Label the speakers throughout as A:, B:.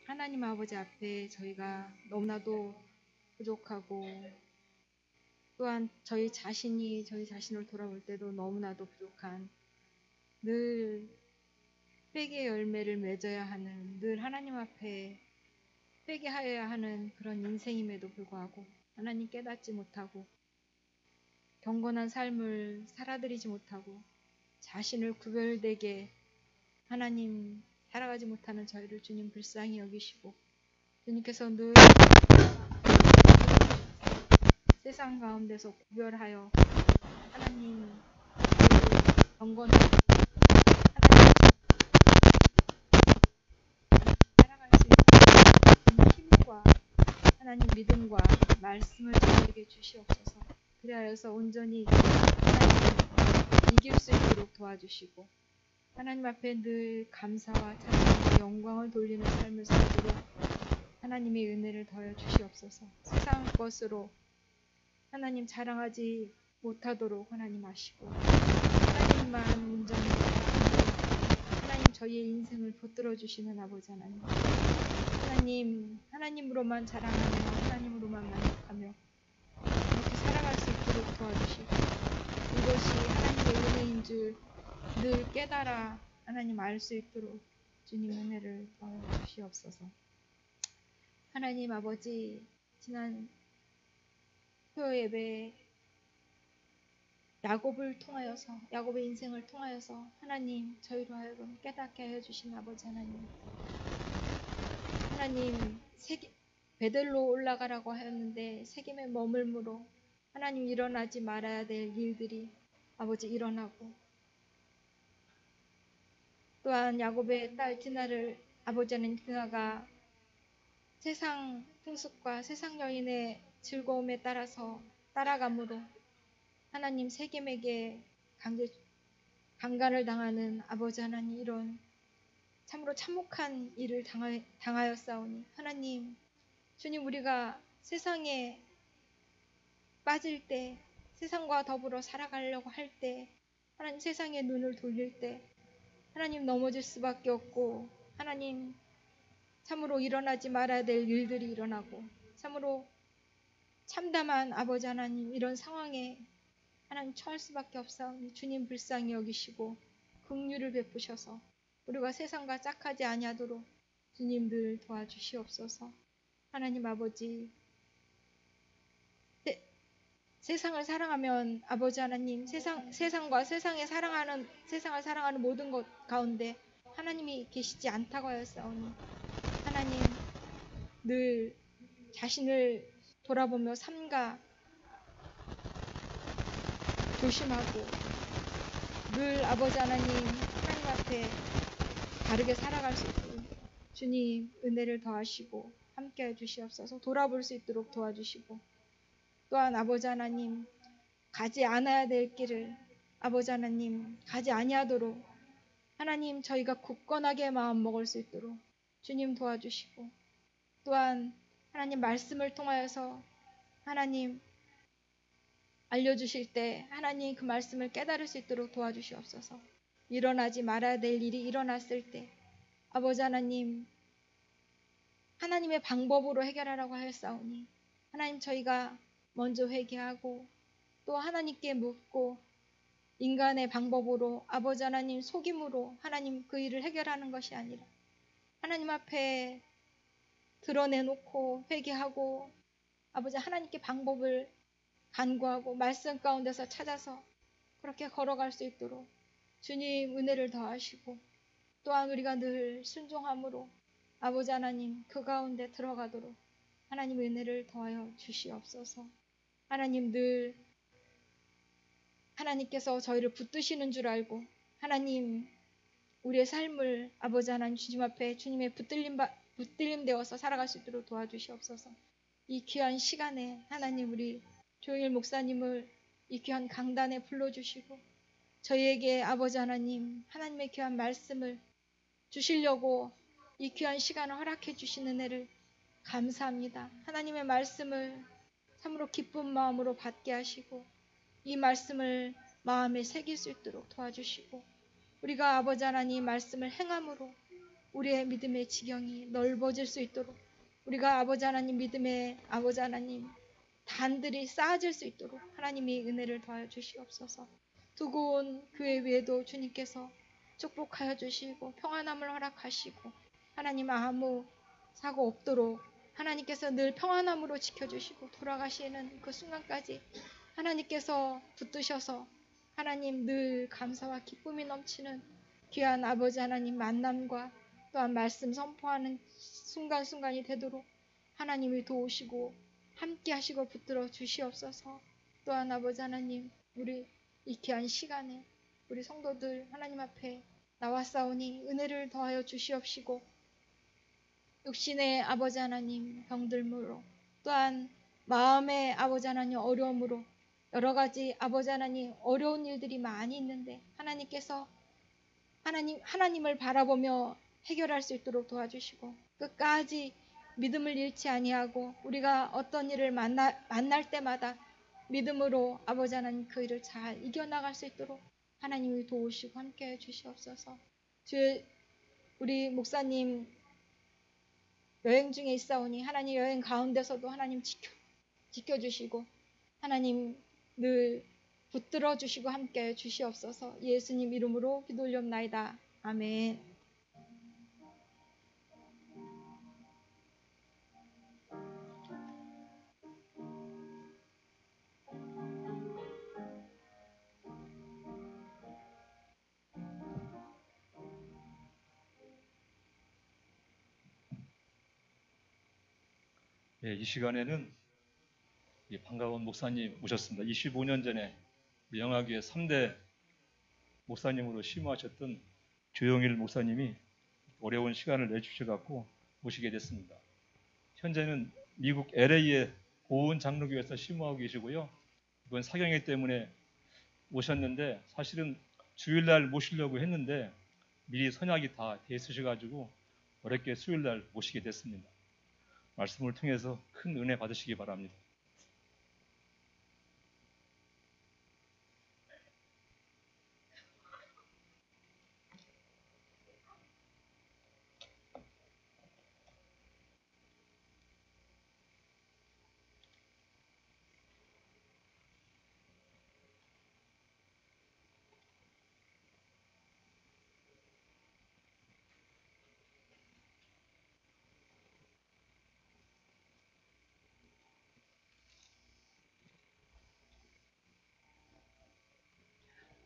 A: 하나님 아버지 앞에 저희가 너무나도 부족하고 또한 저희 자신이 저희 자신을 돌아볼 때도 너무나도 부족한, 늘 회개의 열매를 맺어야 하는, 늘 하나님 앞에 회개하여야 하는 그런 인생임에도 불구하고 하나님 깨닫지 못하고 경건한 삶을 살아드리지 못하고 자신을 구별되게 하나님 살아가지 못하는 저희를 주님 불쌍히 여기시고, 주님께서 늘 세상 가운데서 구별하여 하나님 경건하고 살아갈 수 있는 힘과 하나님 믿음과 말씀을 저에게 주시옵소서. 그리하여서 온전히 하나님 이길 수 있도록 도와주시고 하나님 앞에 늘 감사와 찬양과 영광을 돌리는 삶을 살도록 하나님의 은혜를 더해 주시옵소서. 세상 것으로 하나님 자랑하지 못하도록 하나님 하시고 하나님만 온전히 하나님 저희의 인생을 붙들어 주시는 아버지 하나님, 하나님으로만 자랑하며 하나님으로만 만족하며 이렇게 살아갈 수 있도록 도와주시고, 이것이 하나님의 은혜인 줄 늘 깨달아 하나님 알 수 있도록 주님 은혜를 더해 주시옵소서. 하나님 아버지, 지난 토요 예배에 야곱의 인생을 통하여서 하나님 저희로 하여금 깨닫게 하여 주신 아버지 하나님, 베델로 올라가라고 하였는데 세겜에 머물므로 하나님 일어나지 말아야 될 일들이 아버지 일어나고, 또한 야곱의 딸 디나를 아버지 하나님 디나가 세상 풍습과 세상 여인의 즐거움에 따라서 따라가므로 하나님 세겜에게 강간을 당하는 아버지 하나님, 이런 참으로 참혹한 일을 당하였사오니 하나님 주님, 우리가 세상에 빠질 때, 세상과 더불어 살아가려고 할 때, 하나님 세상에 눈을 돌릴 때 하나님 넘어질 수밖에 없고, 하나님 참으로 일어나지 말아야 될 일들이 일어나고, 참으로 참담한 아버지 하나님 이런 상황에 하나님 처할 수밖에 없사오니 주님 불쌍히 여기시고 긍휼을 베푸셔서 우리가 세상과 짝하지 아니하도록 주님 늘 도와주시옵소서. 하나님 아버지, 세상을 사랑하면 아버지 하나님 세상과 세상을 사랑하는 모든 것 가운데 하나님이 계시지 않다고 하였사오니 하나님 늘 자신을 돌아보며 삼가 조심하고 늘 아버지 하나님 앞에 바르게 살아갈 수 있도록 주님 은혜를 더하시고 함께해 주시옵소서. 돌아볼 수 있도록 도와주시고, 또한 아버지 하나님 가지 않아야 될 길을 아버지 하나님 가지 아니하도록 하나님 저희가 굳건하게 마음 먹을 수 있도록 주님 도와주시고, 또한 하나님 말씀을 통하여서 하나님 알려주실 때 하나님 그 말씀을 깨달을 수 있도록 도와주시옵소서. 일어나지 말아야 될 일이 일어났을 때 아버지 하나님 하나님의 방법으로 해결하라고 하였사오니 하나님 저희가 먼저 회개하고 또 하나님께 묻고 인간의 방법으로 아버지 하나님 속임으로 하나님 그 일을 해결하는 것이 아니라 하나님 앞에 드러내놓고 회개하고 아버지 하나님께 방법을 간구하고 말씀 가운데서 찾아서 그렇게 걸어갈 수 있도록 주님 은혜를 더하시고, 또한 우리가 늘 순종함으로 아버지 하나님 그 가운데 들어가도록 하나님 은혜를 더하여 주시옵소서. 하나님 늘 하나님께서 저희를 붙드시는 줄 알고 하나님 우리의 삶을 아버지 하나님 주님 앞에 주님의 붙들림 되어서 살아갈 수 있도록 도와주시옵소서. 이 귀한 시간에 하나님 우리 조영일 목사님을 이 귀한 강단에 불러주시고 저희에게 아버지 하나님 하나님의 귀한 말씀을 주시려고 이 귀한 시간을 허락해 주신 은혜를 감사합니다. 하나님의 말씀을 참으로 기쁜 마음으로 받게 하시고 이 말씀을 마음에 새길 수 있도록 도와주시고 우리가 아버지 하나님 말씀을 행함으로 우리의 믿음의 지경이 넓어질 수 있도록 우리가 아버지 하나님 믿음의 아버지 하나님 단들이 쌓아질 수 있도록 하나님이 은혜를 더하여 주시옵소서. 두고 온 교회 위에도 주님께서 축복하여 주시고 평안함을 허락하시고 하나님 아무 사고 없도록 하나님께서 늘 평안함으로 지켜주시고 돌아가시는 그 순간까지 하나님께서 붙드셔서 하나님 늘 감사와 기쁨이 넘치는 귀한 아버지 하나님 만남과 또한 말씀 선포하는 순간순간이 되도록 하나님이 도우시고 함께 하시고 붙들어 주시옵소서. 또한 아버지 하나님 우리 이 귀한 시간에 우리 성도들 하나님 앞에 나왔사오니 은혜를 더하여 주시옵시고 육신의 아버지 하나님 병들므로 또한 마음의 아버지 하나님 어려움으로 여러 가지 아버지 하나님 어려운 일들이 많이 있는데 하나님께서 하나님을 바라보며 해결할 수 있도록 도와주시고 끝까지 믿음을 잃지 아니하고 우리가 어떤 일을 만날 때마다 믿음으로 아버지 하나님 그 일을 잘 이겨나갈 수 있도록 하나님이 도우시고 함께해 주시옵소서. 주의 우리 목사님 여행 중에 있사오니 하나님 여행 가운데서도 하나님 지켜주시고 하나님 늘 붙들어 주시고 함께해 주시옵소서. 예수님 이름으로 기도 올리옵나이다. 아멘.
B: 예, 이 시간에는 반가운 목사님 오셨습니다. 25년 전에 영화교회 3대 목사님으로 심호하셨던 조영일 목사님이 어려운 시간을 내주셔서 모시게 됐습니다. 현재는 미국 LA의 고은 장로교회에서 심호하고 계시고요. 이번 사경회 때문에 오셨는데 사실은 주일날 모시려고 했는데 미리 선약이 다 돼 있으셔가지고 어렵게 수요일날 모시게 됐습니다. 말씀을 통해서 큰 은혜 받으시기 바랍니다.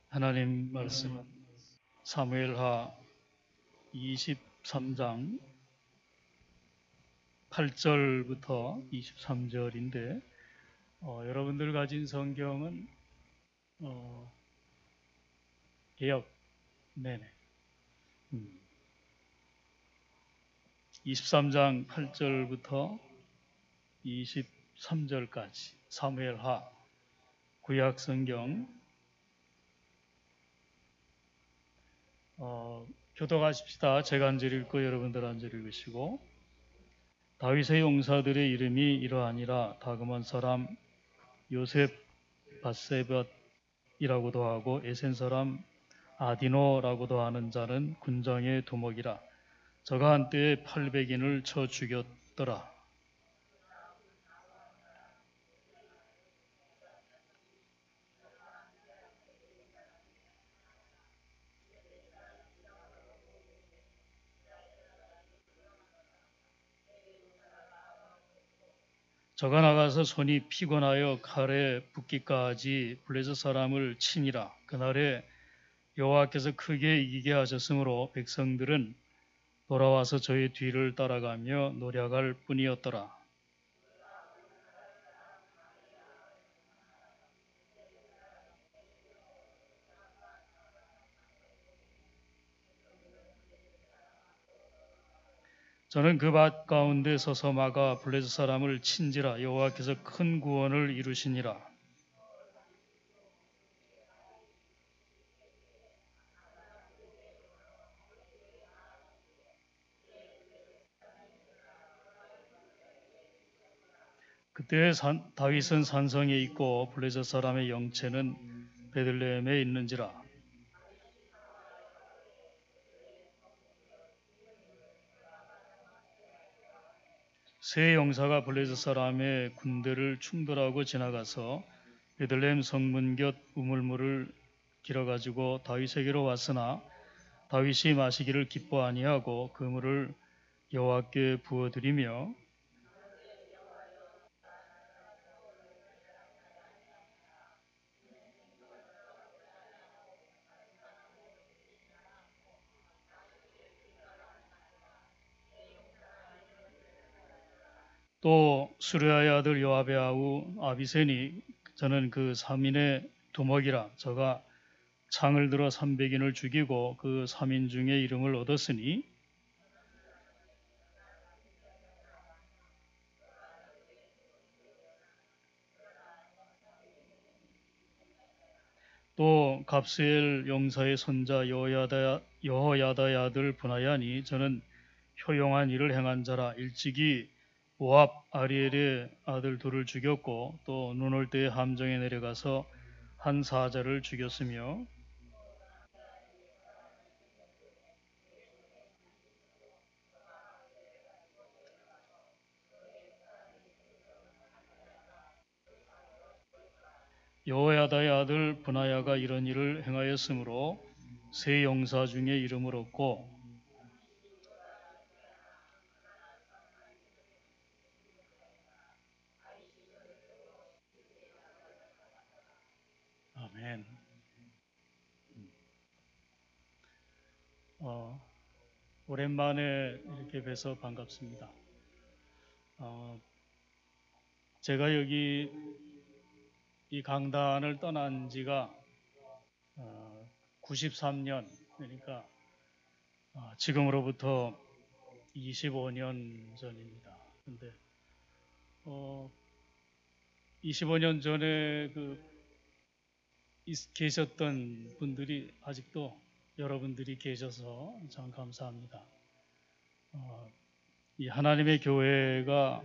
C: 하나님 말씀은 사무엘하 23장 8절부터 23절인데 여러분들 가진 성경은 개역 네네 23장 8절부터 23절까지 사무엘하 구약 성경 교독하십시다. 제가 한 절 읽고 여러분들 한 절 읽으시고 다윗의 용사들의 이름이 이러하니라. 다그만 사람 요셉 바세밧이라고도 하고 에센 사람 아디노라고도 하는 자는 군장의 두목이라. 저가 한때에 800인을 쳐 죽였더라. 저가 나가서 손이 피곤하여 칼에 붓기까지 블레셋 사람을 치니라. 그날에 여호와께서 크게 이기게 하셨으므로 백성들은 돌아와서 저의 뒤를 따라가며 노력할 뿐이었더라. 저는 그 밭 가운데 서서 막아 블레셋 사람을 친지라. 여호와께서 큰 구원을 이루시니라. 그때 다윗은 산성에 있고 블레셋 사람의 영체는 베들레헴에 있는지라. 세 용사가 블레셋 사람의 군대를 충돌하고 지나가서 베들레헴 성문 곁 우물물을 길어가지고 다윗에게로 왔으나 다윗이 마시기를 기뻐 아니하고 그 물을 여호와께 부어드리며 또 수르야의 아들 요압의 아우 아비센이 저는 그 3인의 두목이라 저가 창을 들어 300인을 죽이고 그 3인 중에 이름을 얻었으니 또 갑스엘 용사의 손자 여호야다의 아들 브나야니 저는 효용한 일을 행한 자라 일찍이 모압 아리엘의 아들 둘을 죽였고 또 눈 올 때에 함정에 내려가서 한 사자를 죽였으며 여호야다의 아들 브나야가 이런 일을 행하였으므로 세 용사 중에 이름을 얻고 아멘. 오랜만에 이렇게 뵈서 반갑습니다. 제가 여기 이 강단을 떠난 지가 93년, 그러니까 지금으로부터 25년 전입니다. 근데 25년 전에 계셨던 분들이 아직도 여러분들이 계셔서 참 감사합니다. 이 하나님의 교회가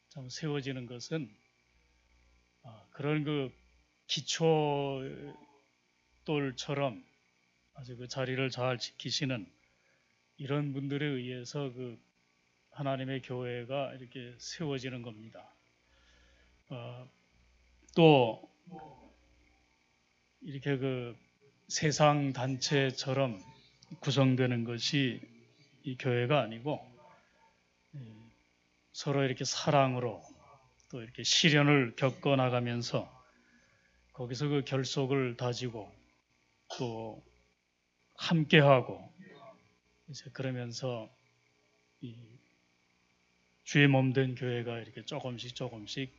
C: 참 세워지는 것은 그런 기초돌처럼 아주 그 자리를 잘 지키시는 이런 분들에 의해서 하나님의 교회가 이렇게 세워지는 겁니다. 또 이렇게 세상 단체처럼 구성되는 것이 이 교회가 아니고 서로 이렇게 사랑으로 또 이렇게 시련을 겪어 나가면서 거기서 결속을 다지고 또 함께하고 이제 그러면서 이 주의 몸된 교회가 이렇게 조금씩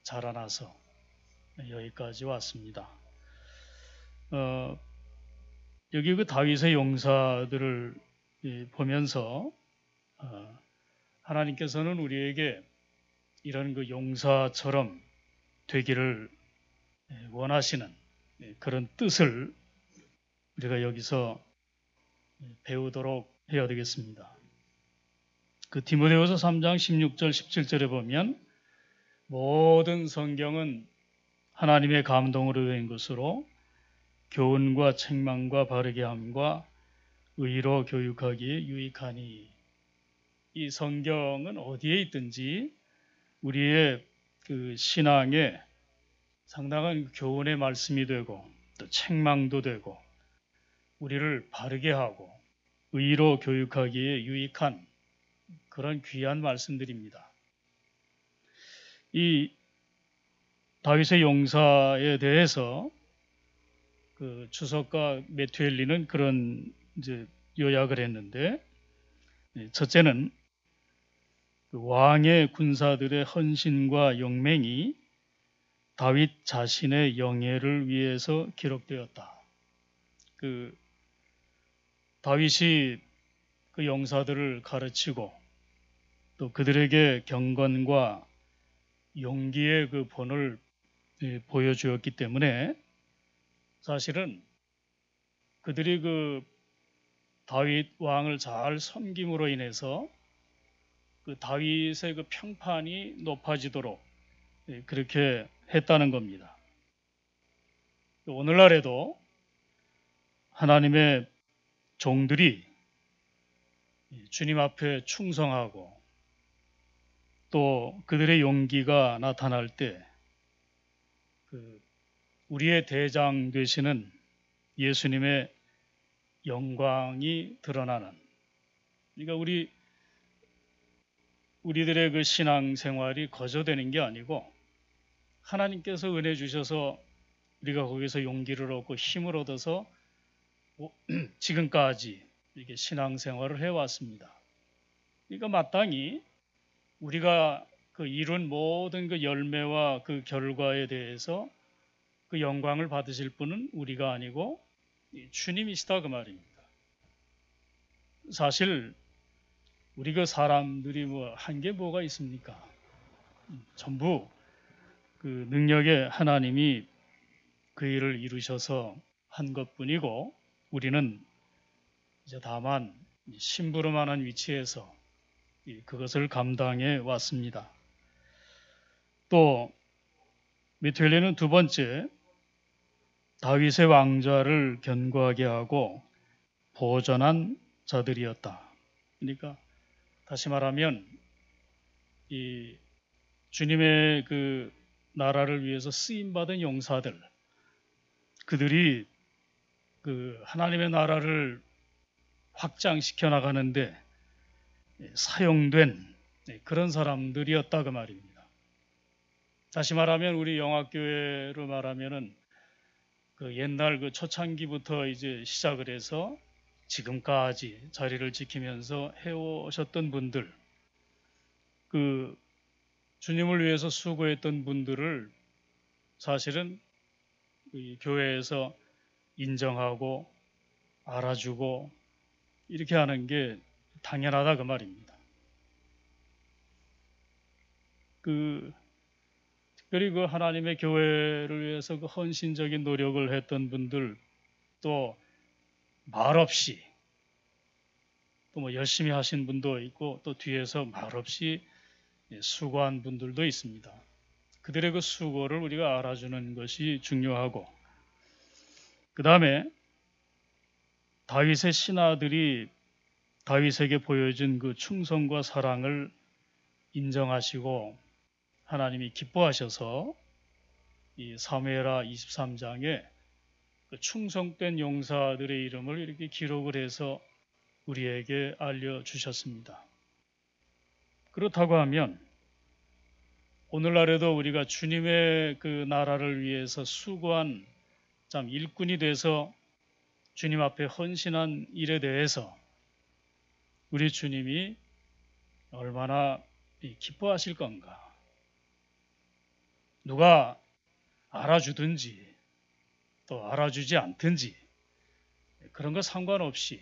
C: 자라나서 여기까지 왔습니다. 여기 다윗의 용사들을 보면서 하나님께서는 우리에게 이런 용사처럼 되기를 원하시는 그런 뜻을 우리가 여기서 배우도록 해야 되겠습니다. 디모데후서 3장 16절 17절에 보면 모든 성경은 하나님의 감동으로 된 것으로 교훈과 책망과 바르게 함과 의로 교육하기에 유익하니 이 성경은 어디에 있든지 우리의 신앙에 상당한 교훈의 말씀이 되고 또 책망도 되고 우리를 바르게 하고 의로 교육하기에 유익한 그런 귀한 말씀들입니다. 이 다윗의 용사에 대해서 주석가 메투엘리는 그런 요약을 했는데 첫째는 왕의 군사들의 헌신과 용맹이 다윗 자신의 영예를 위해서 기록되었다. 다윗이 용사들을 가르치고 또 그들에게 경건과 용기의 본을 보여주었기 때문에 사실은 그들이 다윗 왕을 잘 섬김으로 인해서 다윗의 평판이 높아지도록 그렇게 했다는 겁니다. 오늘날에도 하나님의 종들이 주님 앞에 충성하고 또 그들의 용기가 나타날 때 우리의 대장 되시는 예수님의 영광이 드러나는, 그러니까 우리들의 그 신앙생활이 거저되는 게 아니고 하나님께서 은혜 주셔서 우리가 거기서 용기를 얻고 힘을 얻어서 지금까지 이렇게 신앙생활을 해왔습니다. 그러니까 마땅히 우리가 그 이룬 모든 그 열매와 그 결과에 대해서 그 영광을 받으실 분은 우리가 아니고 주님이시다 그 말입니다. 사실 우리 그 사람들이 한 게 뭐가 있습니까? 전부 그 능력의 하나님이 그 일을 이루셔서 한 것뿐이고 우리는 이제 다만 심부름하는 위치에서 그것을 감당해 왔습니다. 또 메투엘레는 두 번째, 다윗의 왕좌를 견고하게 하고 보존한 자들이었다. 그러니까 다시 말하면 이 주님의 그 나라를 위해서 쓰임 받은 용사들, 그들이 그 하나님의 나라를 확장시켜 나가는데 사용된 그런 사람들이었다 그 말입니다. 다시 말하면 우리 영학교회로 말하면은 그 옛날 그 초창기부터 이제 시작을 해서 지금까지 자리를 지키면서 해오셨던 분들, 그 주님을 위해서 수고했던 분들을 사실은 이 교회에서 인정하고 알아주고 이렇게 하는 게 당연하다 그 말입니다. 특별히 그 하나님의 교회를 위해서 그 헌신적인 노력을 했던 분들, 또 말없이 또 뭐 열심히 하신 분도 있고 또 뒤에서 말없이 수고한 분들도 있습니다. 그들의 그 수고를 우리가 알아주는 것이 중요하고, 그 다음에 다윗의 신하들이 다윗에게 보여준 그 충성과 사랑을 인정하시고 하나님이 기뻐하셔서 이 사무엘하 23장에 그 충성된 용사들의 이름을 이렇게 기록을 해서 우리에게 알려주셨습니다. 그렇다고 하면 오늘날에도 우리가 주님의 그 나라를 위해서 수고한 참 일꾼이 돼서 주님 앞에 헌신한 일에 대해서 우리 주님이 얼마나 기뻐하실 건가. 누가 알아주든지 또 알아주지 않든지 그런 거 상관없이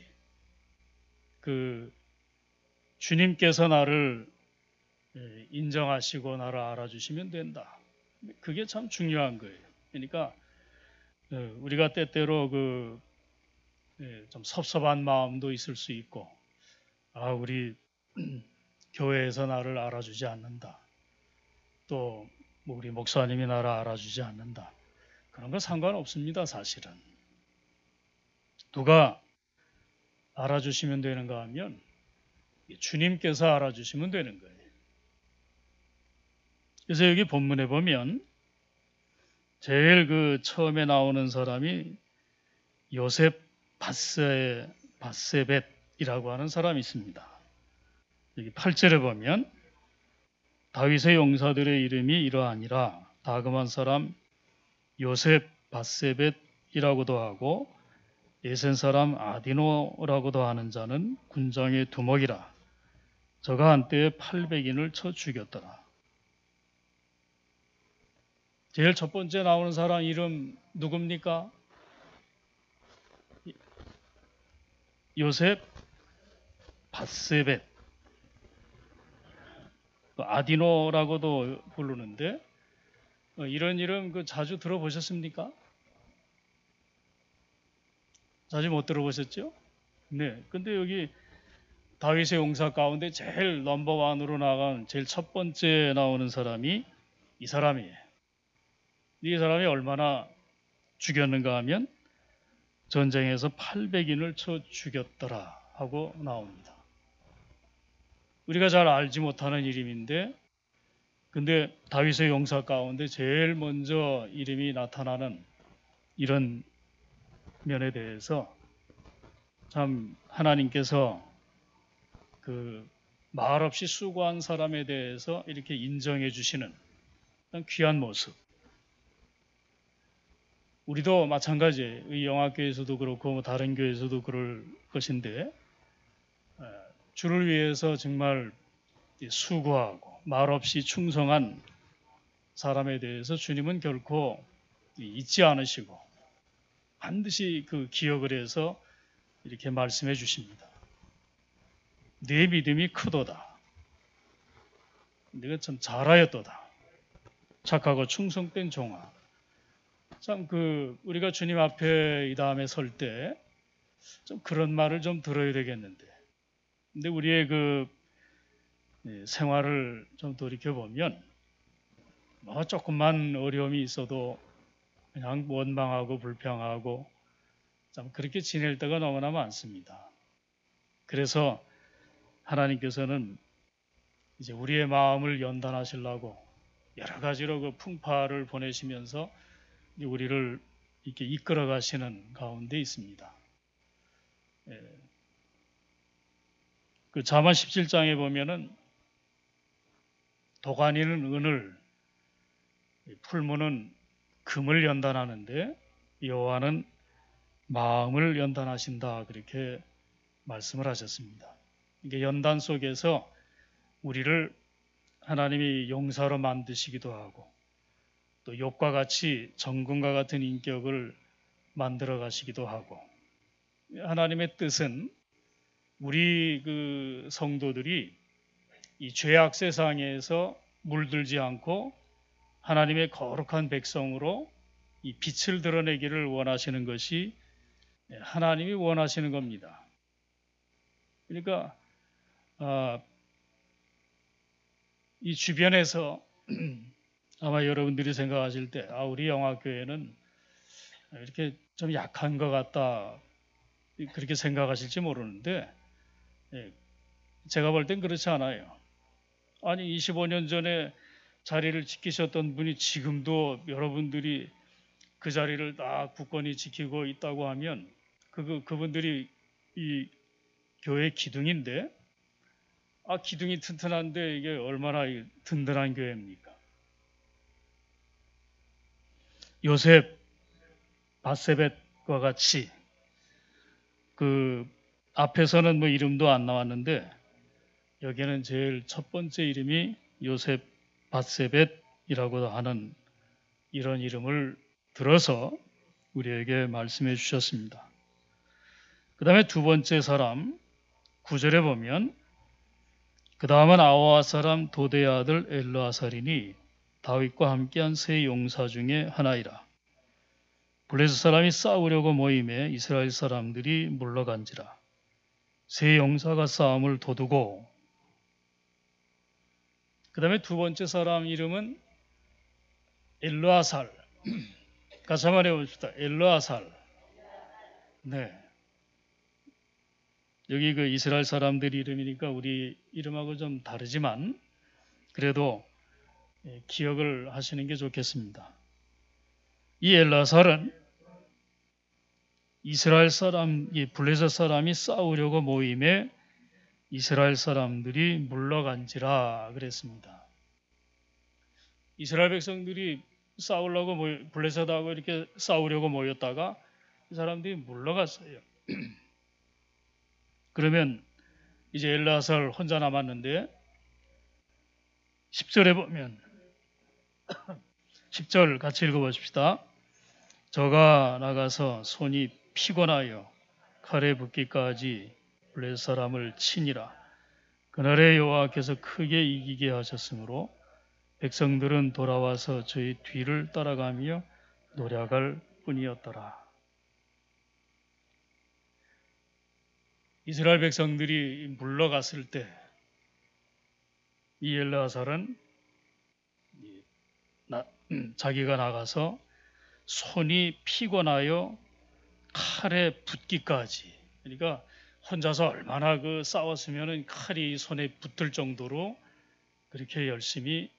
C: 그 주님께서 나를 인정하시고 나를 알아주시면 된다. 그게 참 중요한 거예요. 그러니까 우리가 때때로 좀 섭섭한 마음도 있을 수 있고, 우리 교회에서 나를 알아주지 않는다. 또 우리 목사님이 나를 알아주지 않는다. 그런 거 상관없습니다. 사실은. 누가 알아주시면 되는가 하면 주님께서 알아주시면 되는 거예요. 그래서 여기 본문에 보면 제일 그 처음에 나오는 사람이 요셉 바세벳이라고 하는 사람이 있습니다. 여기 8절에 보면 다윗의 용사들의 이름이 이러하니라. 다금한 사람 요셉 바세벳이라고도 하고 예센 사람 아디노라고도 하는 자는 군장의 두목이라. 저가 한때에 800인을 쳐 죽였더라. 제일 첫 번째 나오는 사람 이름 누굽니까? 요셉 바세벳. 아디노라고도 부르는데 이런 이름 자주 들어보셨습니까? 자주 못 들어보셨죠? 네. 근데 여기 다윗의 용사 가운데 제일 넘버원으로 나간 제일 첫 번째 나오는 사람이 이 사람이에요. 이 사람이 얼마나 죽였는가 하면 전쟁에서 800인을 쳐 죽였더라 하고 나옵니다. 우리가 잘 알지 못하는 이름인데 근데 다윗의 용사 가운데 제일 먼저 이름이 나타나는 이런 면에 대해서 참 하나님께서 그 말없이 수고한 사람에 대해서 이렇게 인정해 주시는 귀한 모습. 우리도 마찬가지예요. 이 영화교회에서도 그렇고 다른 교회에서도 그럴 것인데 주를 위해서 정말 수고하고 말없이 충성한 사람에 대해서 주님은 결코 잊지 않으시고 반드시 그 기억을 해서 이렇게 말씀해 주십니다. 내 믿음이 크도다. 네가 참 잘하였도다. 착하고 충성된 종아. 참 우리가 주님 앞에 이 다음에 설 때 좀 그런 말을 좀 들어야 되겠는데. 근데 우리의 생활을 좀 돌이켜 보면 뭐 조금만 어려움이 있어도 그냥 원망하고 불평하고 참 그렇게 지낼 때가 너무나 많습니다. 그래서 하나님께서는 이제 우리의 마음을 연단하시려고 여러 가지로 그 풍파를 보내시면서 우리를 이렇게 이끌어 가시는 가운데 있습니다. 그 잠언 17장에 보면은 도가니는 은을, 풀무는 금을 연단하는데 여호와는 마음을 연단하신다 그렇게 말씀을 하셨습니다. 이게 연단 속에서 우리를 하나님이 용사로 만드시기도 하고 또 욥과 같이 정금과 같은 인격을 만들어 가시기도 하고 하나님의 뜻은 우리 성도들이 이 죄악 세상에서 물들지 않고 하나님의 거룩한 백성으로 이 빛을 드러내기를 원하시는 것이 하나님이 원하시는 겁니다. 그러니까 이 주변에서 아마 여러분들이 생각하실 때 우리 영화교회는 이렇게 좀 약한 것 같다 그렇게 생각하실지 모르는데 제가 볼 땐 그렇지 않아요. 아니 25년 전에 자리를 지키셨던 분이 지금도 여러분들이 그 자리를 다 굳건히 지키고 있다고 하면 그분들이 이 교회 기둥인데 기둥이 튼튼한데 이게 얼마나 든든한 교회입니까? 요셉, 바세벳과 같이 앞에서는 뭐 이름도 안 나왔는데 여기에는 제일 첫 번째 이름이 요셉, 바세벳이라고 하는 이런 이름을 들어서 우리에게 말씀해 주셨습니다. 그 다음에 두 번째 사람 9절에 보면 그 다음은 아호와 사람 도대의 아들 엘르아살이니 다윗과 함께한 세 용사 중에 하나이라. 블레셋 사람이 싸우려고 모임에 이스라엘 사람들이 물러간지라. 세 용사가 싸움을 도두고 그 다음에 두 번째 사람 이름은 엘르아살. 같이 한번 해봅시다. 엘르아살. 네. 여기 이스라엘 사람들 이름이니까 우리 이름하고 좀 다르지만 그래도 기억을 하시는 게 좋겠습니다. 이 엘르아살은 이스라엘 사람, 블레셋 사람이 싸우려고 모임에 이스라엘 사람들이 물러간지라 그랬습니다. 이스라엘 백성들이 싸우려고 블레셋하고 이렇게 싸우려고 모였다가 이 사람들이 물러갔어요. 그러면 이제 엘르아살 혼자 남았는데 10절에 보면 10절 같이 읽어보십시다. 저가 나가서 손이 피곤하여 칼에 붙기까지 블레셋 사람을 치니라. 그날에 여호와께서 크게 이기게 하셨으므로 백성들은 돌아와서 저희 뒤를 따라가며 노략할 뿐이었더라. 이스라엘 백성들이 물러갔을 때 이 엘르아살은 자기가 나가서 손이 피곤하여 칼에 붙기까지, 그러니까 혼자서 얼마나 싸웠으면 칼이 손에 붙을 정도로 그렇게 열심히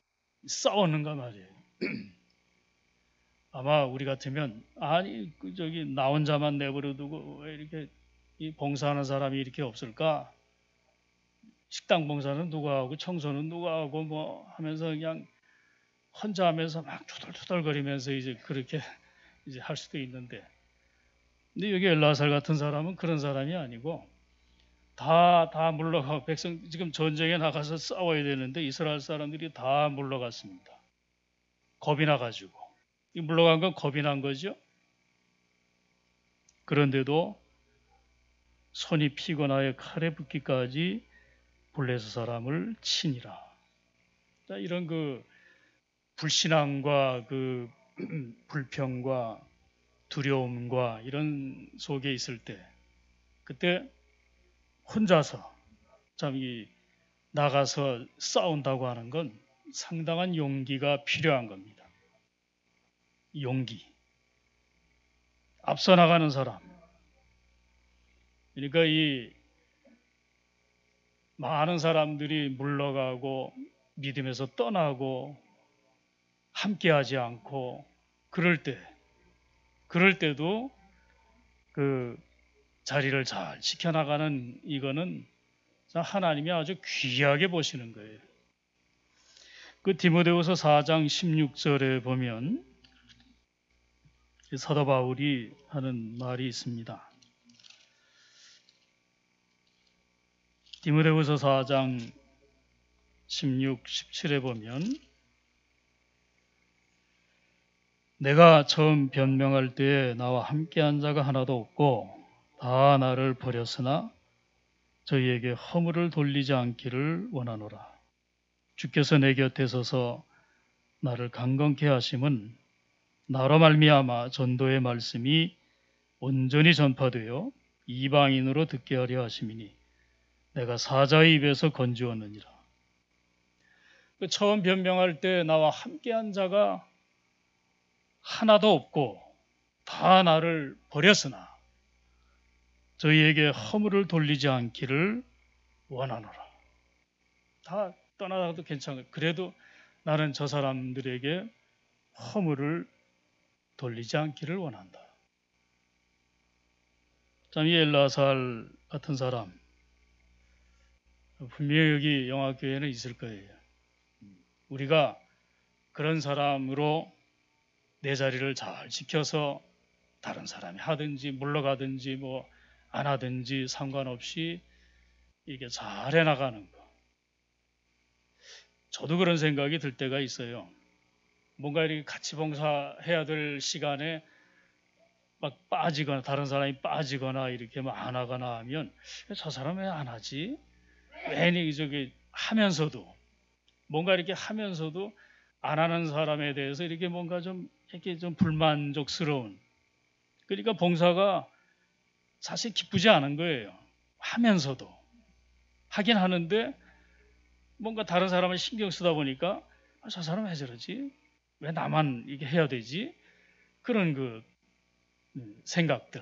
C: 싸웠는가 말이에요. 아마 우리 같으면 아니 저기 나 혼자만 내버려두고 왜 이렇게 이 봉사하는 사람이 이렇게 없을까? 식당 봉사는 누가 하고 청소는 누가 하고 뭐 하면서 그냥 혼자 하면서 막 투덜투덜거리면서 이제 그렇게 이제 할 수도 있는데, 근데 여기 엘라살 같은 사람은 그런 사람이 아니고 다 물러가고, 백성 지금 전쟁에 나가서 싸워야 되는데 이스라엘 사람들이 다 물러갔습니다. 겁이 나가지고. 이 물러간 건 겁이 난 거죠. 그런데도 손이 피곤하여 칼에 붙기까지 블레셋 사람을 치니라. 자, 이런 그 불신앙과 그 불평과 두려움과 이런 속에 있을 때, 그때 혼자서 참 이 나가서 싸운다고 하는 건 상당한 용기가 필요한 겁니다. 용기. 앞서 나가는 사람. 그러니까 이 많은 사람들이 물러가고 믿음에서 떠나고 함께하지 않고 그럴 때도 그 자리를 잘 지켜나가는 이거는 하나님이 아주 귀하게 보시는 거예요. 그 디모데후서 4장 16절에 보면 사도 바울이 하는 말이 있습니다. 디모데후서 4장 16, 17에 보면 내가 처음 변명할 때에 나와 함께한 자가 하나도 없고 다 나를 버렸으나 저희에게 허물을 돌리지 않기를 원하노라. 주께서 내 곁에 서서 나를 강건케 하심은 나로 말미암아 전도의 말씀이 온전히 전파되어 이방인으로 듣게 하려 하심이니 내가 사자의 입에서 건지었느니라. 처음 변명할 때 나와 함께한 자가 하나도 없고 다 나를 버렸으나 저희에게 허물을 돌리지 않기를 원하노라. 다 떠나가도 괜찮아요. 그래도 나는 저 사람들에게 허물을 돌리지 않기를 원한다. 참, 이 엘라살 같은 사람 분명히 여기 영화교회는 있을 거예요. 우리가 그런 사람으로 내 자리를 잘 지켜서 다른 사람이 하든지 물러가든지 뭐 안 하든지 상관없이 이게 잘 해나가는 거. 저도 그런 생각이 들 때가 있어요. 뭔가 이렇게 같이 봉사해야 될 시간에 막 빠지거나 다른 사람이 빠지거나 이렇게 막 안 하거나 하면 저 사람 왜 안 하지? 괜히 저기 하면서도 뭔가 이렇게 하면서도 안 하는 사람에 대해서 이렇게 뭔가 좀 이렇게 좀 불만족스러운, 그러니까 봉사가 사실 기쁘지 않은 거예요. 하면서도 하긴 하는데 뭔가 다른 사람을 신경 쓰다 보니까 저 사람 왜 저러지? 왜 나만 이게 해야 되지? 그런 그 생각들.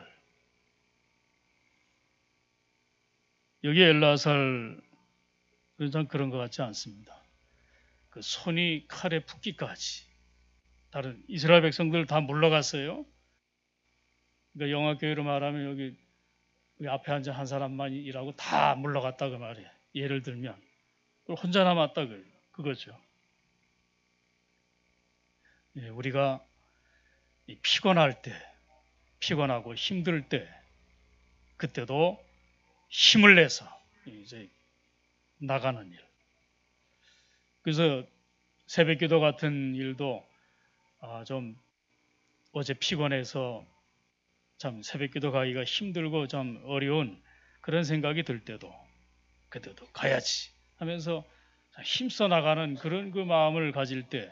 C: 여기 엘라살은 전 그런 것 같지 않습니다. 그 손이 칼에 붙기까지. 다른 이스라엘 백성들 다 물러갔어요. 그러니까 영화교회로 말하면 여기 앞에 앉은 한 사람만 일하고 다 물러갔다 그 말이에요. 예를 들면 혼자 남았다 그거죠. 예, 우리가 피곤할 때, 피곤하고 힘들 때, 그때도 힘을 내서 이제 나가는 일. 그래서 새벽기도 같은 일도 좀 어제 피곤해서 참 새벽기도 가기가 힘들고 좀 어려운 그런 생각이 들 때도 그때도 가야지 하면서 힘써 나가는 그런 그 마음을 가질 때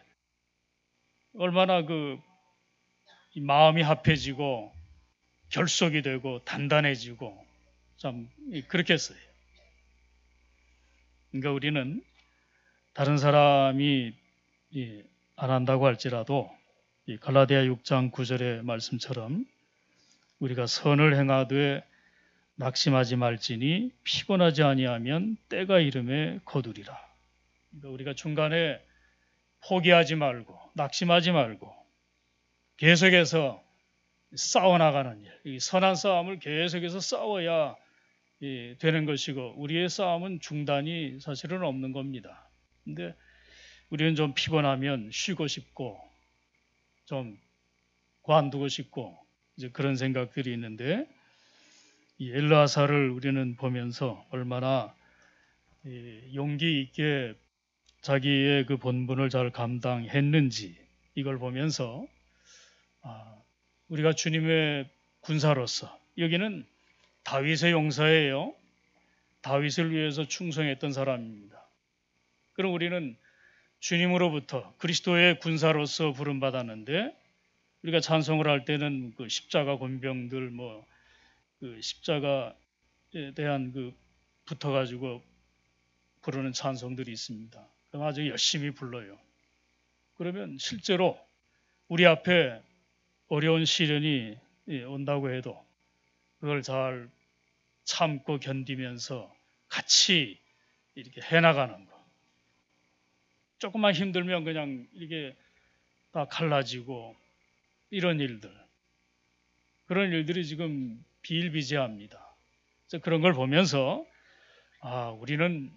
C: 얼마나 그 마음이 합해지고 결속이 되고 단단해지고 참 그렇겠어요. 그러니까 우리는 다른 사람이 안 한다고 할지라도 이 갈라디아 6장 9절의 말씀처럼 우리가 선을 행하되 낙심하지 말지니 피곤하지 아니하면 때가 이름에 거두리라. 그러니까 우리가 중간에 포기하지 말고 낙심하지 말고 계속해서 싸워나가는 일, 이 선한 싸움을 계속해서 싸워야 되는 것이고 우리의 싸움은 중단이 사실은 없는 겁니다. 근데 우리는 좀 피곤하면 쉬고 싶고 좀 관두고 싶고 이제 그런 생각들이 있는데 이 엘르아사를 우리는 보면서 얼마나 용기 있게 자기의 그 본분을 잘 감당했는지 이걸 보면서 우리가 주님의 군사로서 여기는 다윗의 용사예요. 다윗을 위해서 충성했던 사람입니다. 그럼 우리는 주님으로부터 그리스도의 군사로서 부름받았는데 우리가 찬송을 할 때는 그 십자가 권병들 그 십자가에 대한 그 붙어가지고 부르는 찬송들이 있습니다. 그럼 아주 열심히 불러요. 그러면 실제로 우리 앞에 어려운 시련이 온다고 해도 그걸 잘 참고 견디면서 같이 이렇게 해나가는 거. 조금만 힘들면 그냥 이게 다 갈라지고 이런 일들. 그런 일들이 지금 비일비재합니다. 그래서 그런 걸 보면서 우리는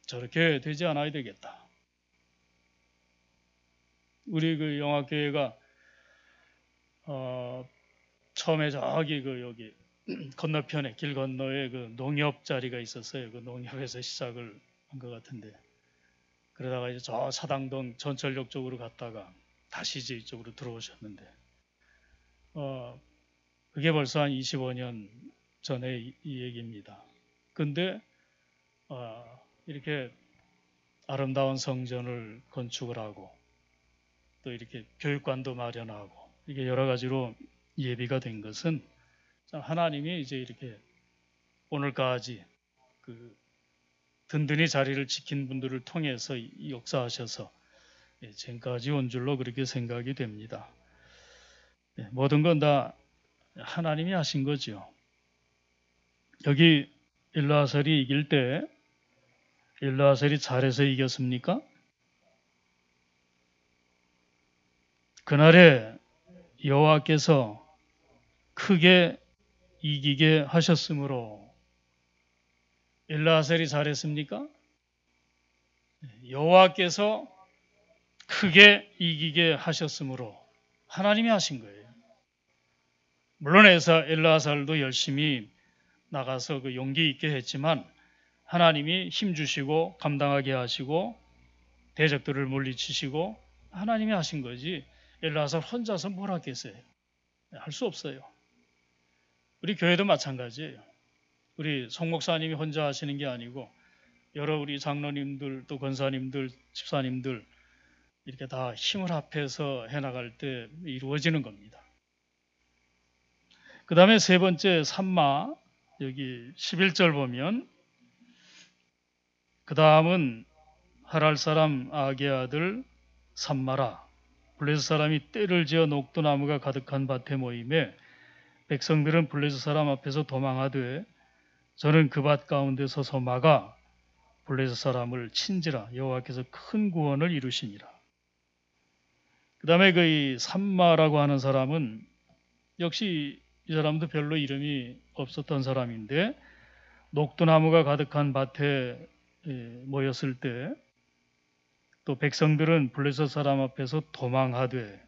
C: 저렇게 되지 않아야 되겠다. 우리 그 영화교회가 처음에 저기 그 여기 건너편에 길 건너에 그 농협 자리가 있었어요. 그 농협에서 시작을 한 것 같은데 그러다가 이제 저 사당동 전철역 쪽으로 갔다가 다시 이제 이쪽으로 들어오셨는데 그게 벌써 한 25년 전의 이 얘기입니다. 근데 이렇게 아름다운 성전을 건축을 하고 또 이렇게 교육관도 마련하고 이게 여러 가지로 예비가 된 것은 하나님이 이제 이렇게 오늘까지 그 든든히 자리를 지킨 분들을 통해서 역사하셔서 지금까지 온 줄로 그렇게 생각이 됩니다. 모든 건 다 하나님이 하신 거죠. 여기 엘르아살이 이길 때 엘르아살이 잘해서 이겼습니까? 그날에 여호와께서 크게 이기게 하셨으므로 엘르아살이 잘했습니까? 여호와께서 크게 이기게 하셨으므로 하나님이 하신 거예요. 물론 엘르아살도 열심히 나가서 그 용기 있게 했지만 하나님이 힘 주시고 감당하게 하시고 대적들을 물리치시고 하나님이 하신 거지 엘르아살 혼자서 뭘 하겠어요? 할 수 없어요. 우리 교회도 마찬가지예요. 우리 송 목사님이 혼자 하시는 게 아니고 여러 우리 장로님들 또 권사님들 집사님들 이렇게 다 힘을 합해서 해나갈 때 이루어지는 겁니다. 그 다음에 세 번째 산마 여기 11절 보면 그 다음은 하랄 사람 아게 아들 산마라 블레셋 사람이 떼를 지어 녹두나무가 가득한 밭에 모임에 백성들은 블레셋 사람 앞에서 도망하되 저는 그 밭 가운데 서서 막아 블레셋 사람을 친지라 여호와께서 큰 구원을 이루시니라. 그 다음에 그 이 산마라고 하는 사람은 역시 이 사람도 별로 이름이 없었던 사람인데 녹두나무가 가득한 밭에 모였을 때 또 백성들은 블레셋 사람 앞에서 도망하되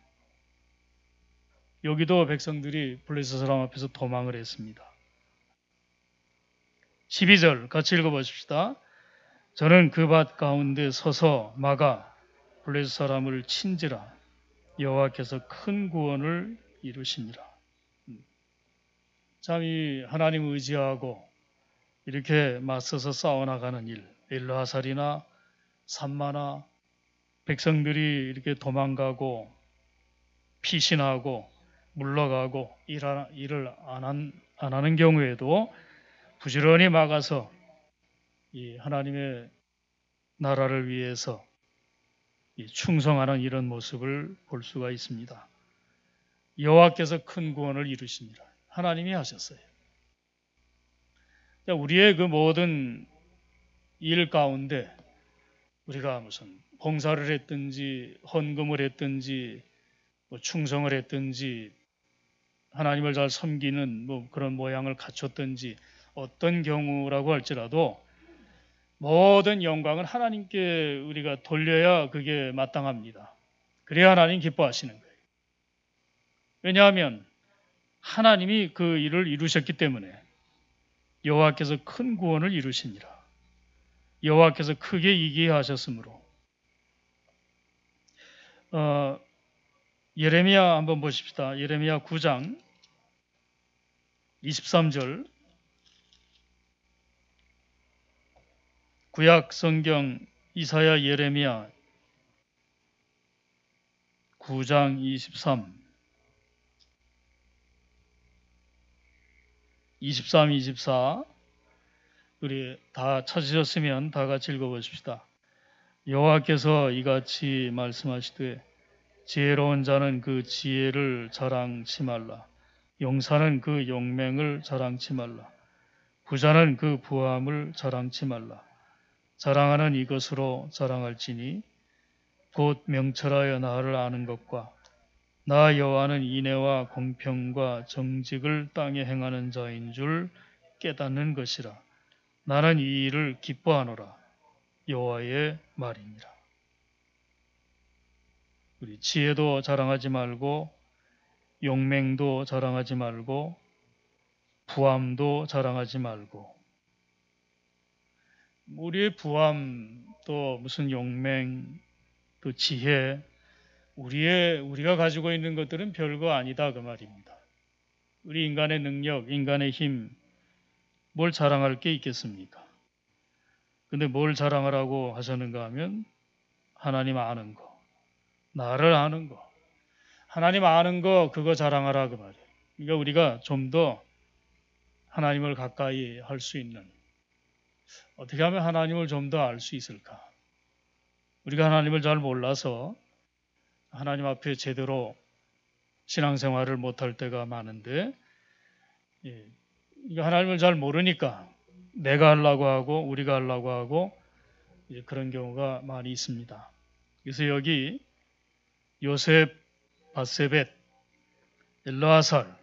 C: 여기도 백성들이 블레셋 사람 앞에서 도망을 했습니다. 12절 같이 읽어보십시다. 저는 그 밭 가운데 서서 막아 블레셋 사람을 친지라 여호와께서 큰 구원을 이루시니라. 참 이 하나님 의지하고 이렇게 맞서서 싸워나가는 일, 엘르아살이나 산마나 백성들이 이렇게 도망가고 피신하고 물러가고 일을 안 하는 경우에도 부지런히 막아서 이 하나님의 나라를 위해서 충성하는 이런 모습을 볼 수가 있습니다. 여호와께서 큰 구원을 이루시니라. 하나님이 하셨어요. 우리의 그 모든 일 가운데 우리가 무슨 봉사를 했든지 헌금을 했든지 뭐 충성을 했든지 하나님을 잘 섬기는 뭐 그런 모양을 갖췄든지 어떤 경우라고 할지라도 모든 영광은 하나님께 우리가 돌려야 그게 마땅합니다. 그래야 하나님 기뻐하시는 거예요. 왜냐하면 하나님이 그 일을 이루셨기 때문에 여호와께서 큰 구원을 이루시니라. 여호와께서 크게 이기게 하셨으므로. 예레미야 한번 보십시다. 예레미야 9장 23절. 구약 성경 이사야 예레미야 9장 23, 24 우리 다 찾으셨으면 다 같이 읽어보십시다. 여호와께서 이같이 말씀하시되 지혜로운 자는 그 지혜를 자랑치 말라. 용사는 그 용맹을 자랑치 말라. 부자는 그 부함을 자랑치 말라. 자랑하는 이것으로 자랑할지니 곧 명철하여 나를 아는 것과 나 여호와는 인애와 공평과 정직을 땅에 행하는 자인 줄 깨닫는 것이라. 나는 이 일을 기뻐하노라. 여호와의 말이니라. 우리 지혜도 자랑하지 말고 용맹도 자랑하지 말고 부함도 자랑하지 말고 우리의 부함 또 무슨 용맹 또 지혜 우리가 가지고 있는 것들은 별거 아니다 그 말입니다. 우리 인간의 능력, 인간의 힘 뭘 자랑할 게 있겠습니까? 근데 뭘 자랑하라고 하셨는가 하면 하나님 아는 거, 나를 아는 거, 하나님 아는 거 그거 자랑하라 그 말이에요. 그러니까 우리가 좀 더 하나님을 가까이 할 수 있는 어떻게 하면 하나님을 좀 더 알 수 있을까? 우리가 하나님을 잘 몰라서 하나님 앞에 제대로 신앙생활을 못할 때가 많은데 하나님을 잘 모르니까 내가 하려고 하고 우리가 하려고 하고 그런 경우가 많이 있습니다. 그래서 여기 요셉, 바세벳, 엘르아살,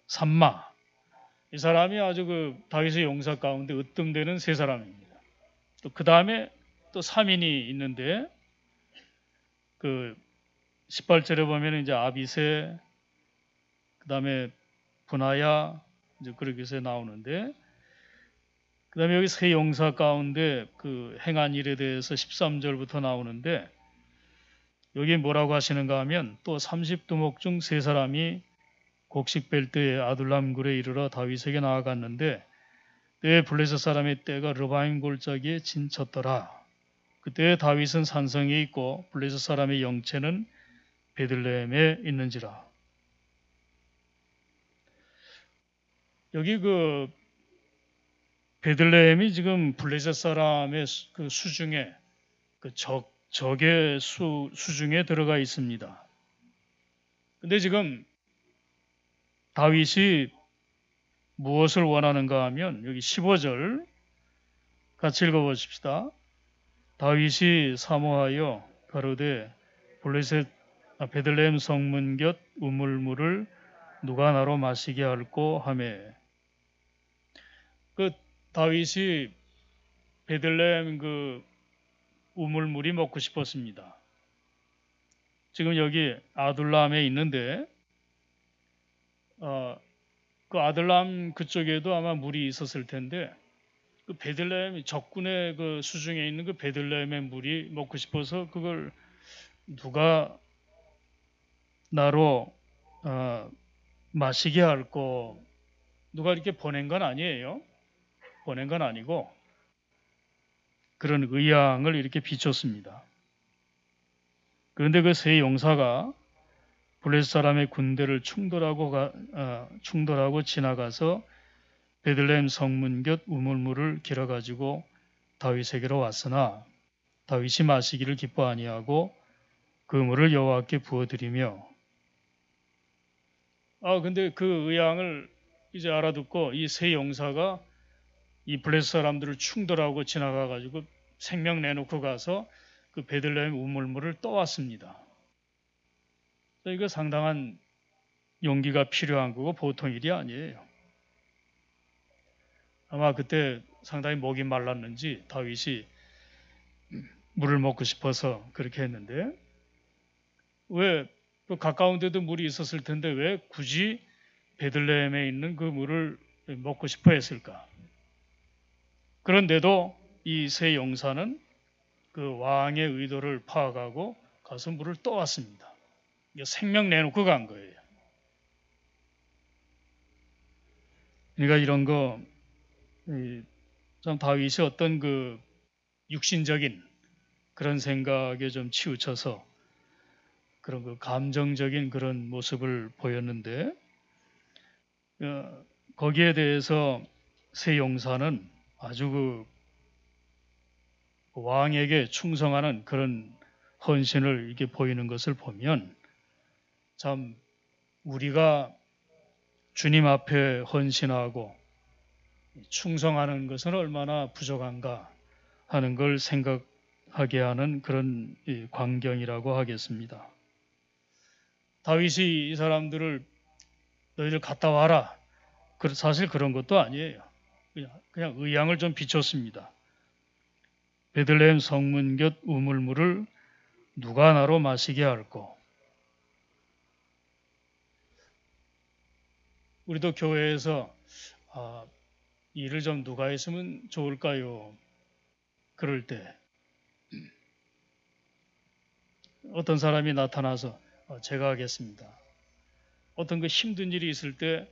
C: 삼마 이 사람이 아주 그 다윗의 용사 가운데 으뜸되는 세 사람입니다. 또 그 다음에 또 3인이 있는데 그 18절에 보면 이제 아비세, 그 다음에 분하야 이제 그렇게 해서 나오는데 그 다음에 여기 세 용사 가운데 그 행한 일에 대해서 13절부터 나오는데 여기 뭐라고 하시는가 하면 또 30두목 중 세 사람이 곡식 뺄 때에 아둘람 굴에 이르러 다윗에게 나아갔는데 때에 블레셋 사람의 떼가 르바임 골짜기에 진쳤더라. 그때 다윗은 산성에 있고 블레셋 사람의 영체는 베들레헴에 있는지라. 여기 그 베들레헴이 지금 블레셋 사람의 그 수중에 그 적의 수중에 들어가 있습니다. 근데 지금 다윗이 무엇을 원하는가 하면 여기 15절 같이 읽어보십시다. 다윗이 사모하여 가로되 베들레헴 성문 곁 우물물을 누가 나로 마시게 할꼬 하매 그 다윗이 베들레헴 그 우물물이 먹고 싶었습니다. 지금 여기 아둘람에 있는데 그 아둘람 그쪽에도 아마 물이 있었을 텐데 그 베들레헴 적군의 그 수중에 있는 그 베들레헴의 물이 먹고 싶어서 그걸 누가 나로 마시게 할꼬 누가 이렇게 보낸 건 아니에요. 보낸 건 아니고 그런 의향을 이렇게 비췄습니다. 그런데 그 세 용사가 블레셋 사람의 군대를 충돌하고 지나가서 베들레헴 성문 곁 우물물을 길어가지고 다윗에게로 왔으나 다윗이 마시기를 기뻐 아니하고 그 물을 여호와께 부어드리며 근데 그 의향을 이제 알아듣고 이 세 용사가 이 블레셋 사람들을 충돌하고 지나가가지고 생명 내놓고 가서 그 베들레헴 우물물을 떠왔습니다. 이거 상당한 용기가 필요한 거고 보통 일이 아니에요. 아마 그때 상당히 목이 말랐는지 다윗이 물을 먹고 싶어서 그렇게 했는데 왜 또 가까운 데도 물이 있었을 텐데 왜 굳이 베들레헴에 있는 그 물을 먹고 싶어 했을까? 그런데도 이 세 용사는 그 왕의 의도를 파악하고 가서 물을 떠왔습니다. 생명 내놓고 간 거예요. 그러니까 이런 거 참 다윗이 어떤 그 육신적인 그런 생각에 좀 치우쳐서 그런 그 감정적인 그런 모습을 보였는데 거기에 대해서 세 용사는 아주 그 왕에게 충성하는 그런 헌신을 이렇게 보이는 것을 보면 참 우리가 주님 앞에 헌신하고 충성하는 것은 얼마나 부족한가 하는 걸 생각하게 하는 그런 광경이라고 하겠습니다. 다윗이 이 사람들을 너희들 갔다 와라. 사실 그런 것도 아니에요. 그냥 의향을 좀 비췄습니다. 베들레헴 성문 곁 우물물을 누가 나로 마시게 할꼬. 우리도 교회에서 일을 좀 누가 했으면 좋을까요? 그럴 때 어떤 사람이 나타나서 제가 하겠습니다. 어떤 그 힘든 일이 있을 때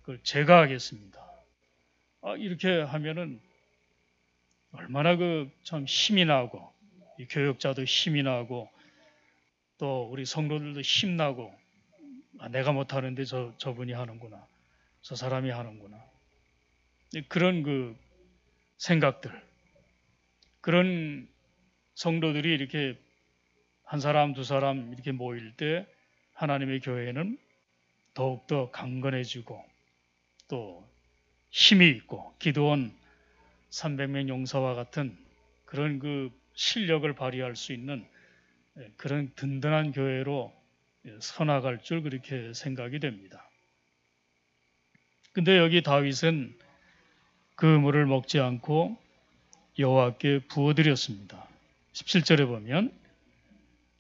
C: 그걸 제가 하겠습니다. 이렇게 하면은 얼마나 그 참 힘이 나고 이 교역자도 힘이 나고 또 우리 성도들도 힘나고 내가 못하는데 저분이 하는구나. 저 사람이 하는구나. 그런 그 생각들 그런 성도들이 이렇게 한 사람 두 사람 이렇게 모일 때 하나님의 교회는 더욱더 강건해지고 또 힘이 있고 기드온 300명 용사와 같은 그런 그 실력을 발휘할 수 있는 그런 든든한 교회로 서나갈 줄 그렇게 생각이 됩니다. 근데 여기 다윗은 그 물을 먹지 않고 여호와께 부어드렸습니다. 17절에 보면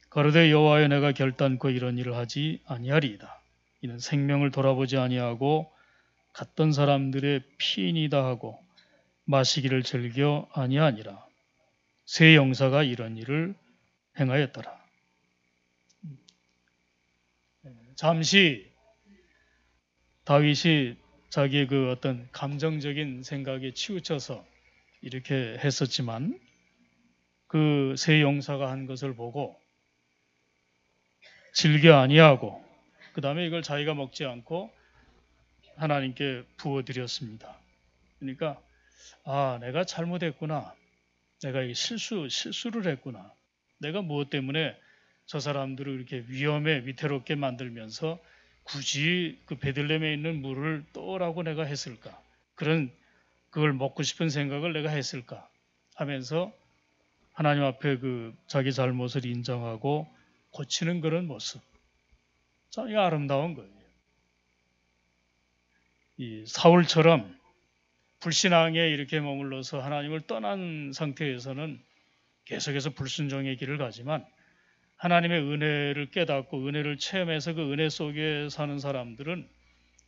C: 가로되 여호와여 내가 결단코 이런 일을 하지 아니하리이다. 이는 생명을 돌아보지 아니하고 갔던 사람들의 피인이다 하고 마시기를 즐겨 아니하니라. 세 용사가 이런 일을 행하였더라. 잠시 다윗이 자기의 그 어떤 감정적인 생각에 치우쳐서 이렇게 했었지만 그 세 용사가 한 것을 보고 즐겨 아니하고 그 다음에 이걸 자기가 먹지 않고 하나님께 부어드렸습니다. 그러니까 내가 잘못했구나. 내가 실수를 했구나. 내가 무엇 때문에 저 사람들을 이렇게 위험에 위태롭게 만들면서 굳이 그 베들레헴에 있는 물을 떠라고 내가 했을까? 그걸 먹고 싶은 생각을 내가 했을까? 하면서 하나님 앞에 그 자기 잘못을 인정하고 고치는 그런 모습. 참 이거 아름다운 거예요. 이 사울처럼 불신앙에 이렇게 머물러서 하나님을 떠난 상태에서는 계속해서 불순종의 길을 가지만 하나님의 은혜를 깨닫고 은혜를 체험해서 그 은혜 속에 사는 사람들은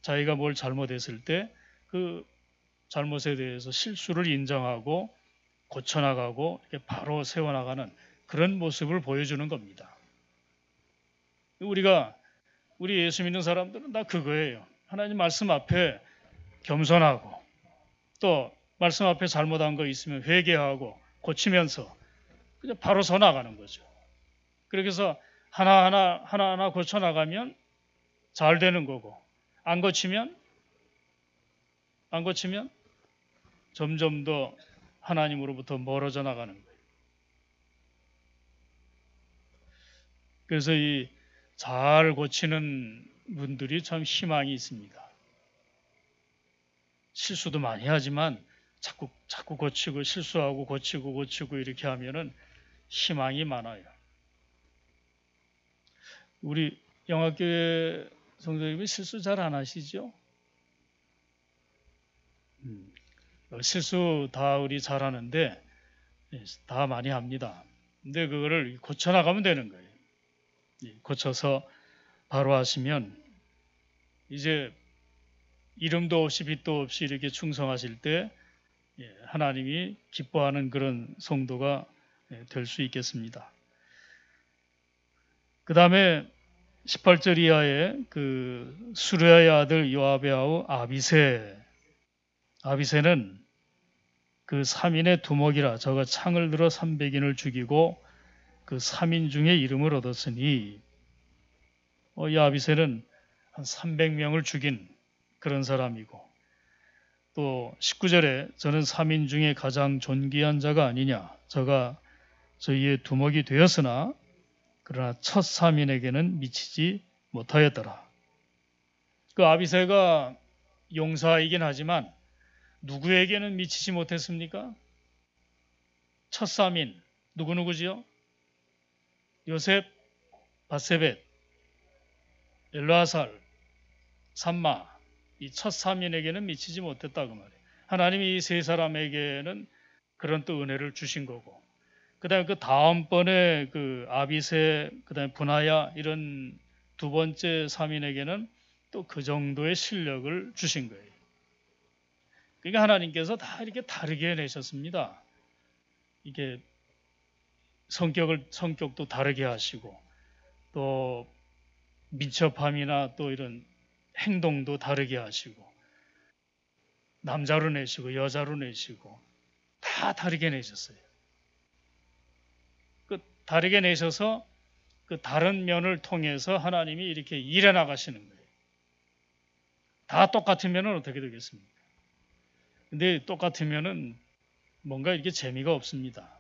C: 자기가 뭘 잘못했을 때 그 잘못에 대해서 실수를 인정하고 고쳐나가고 이렇게 바로 세워나가는 그런 모습을 보여주는 겁니다. 우리 예수 믿는 사람들은 다 그거예요. 하나님 말씀 앞에 겸손하고 또 말씀 앞에 잘못한 거 있으면 회개하고 고치면서 그냥 바로 서 나가는 거죠. 그렇게 해서 하나하나 고쳐나가면 잘 되는 거고 안 고치면 점점 더 하나님으로부터 멀어져 나가는 거예요. 그래서 이 잘 고치는 분들이 참 희망이 있습니다. 실수도 많이 하지만 자꾸 고치고 실수하고 고치고 이렇게 하면은 희망이 많아요. 우리 영화교회 성도님은 실수 잘 안 하시죠? 실수 다 우리 잘하는데 다 많이 합니다. 근데 그거를 고쳐나가면 되는 거예요. 고쳐서 바로 하시면 이제 이름도 없이 빛도 없이 이렇게 충성하실 때 하나님이 기뻐하는 그런 성도가 될 수 있겠습니다. 그 다음에 18절 이하에 그 수르야의 아들 요압의 아우 아비새는 그 3인의 두목이라 저가 창을 들어 300인을 죽이고 그 3인 중에 이름을 얻었으니 이 아비새는 한 300명을 죽인 그런 사람이고 또 19절에 저는 3인 중에 가장 존귀한 자가 아니냐 저가 저희의 두목이 되었으나 그러나 첫 3인에게는 미치지 못하였더라. 그 아비새가 용사이긴 하지만 누구에게는 미치지 못했습니까? 첫 3인 누구지요? 요셉, 바세벳, 엘르아살, 삼마 이 첫 3인에게는 미치지 못했다 그 말이에요. 하나님이 이 세 사람에게는 그런 또 은혜를 주신 거고 그 다음에 그 다음번에 그 아비새 그 다음에 분하야 이런 두 번째 3인에게는 또 그 정도의 실력을 주신 거예요. 그러니까 하나님께서 다 이렇게 다르게 내셨습니다. 이게 성격도 다르게 하시고 또 민첩함이나 또 이런 행동도 다르게 하시고 남자로 내시고 여자로 내시고 다 다르게 내셨어요. 그 다르게 내셔서 그 다른 면을 통해서 하나님이 이렇게 일해 나가시는 거예요. 다 똑같으면 어떻게 되겠습니까? 근데 똑같으면은 뭔가 이렇게 재미가 없습니다.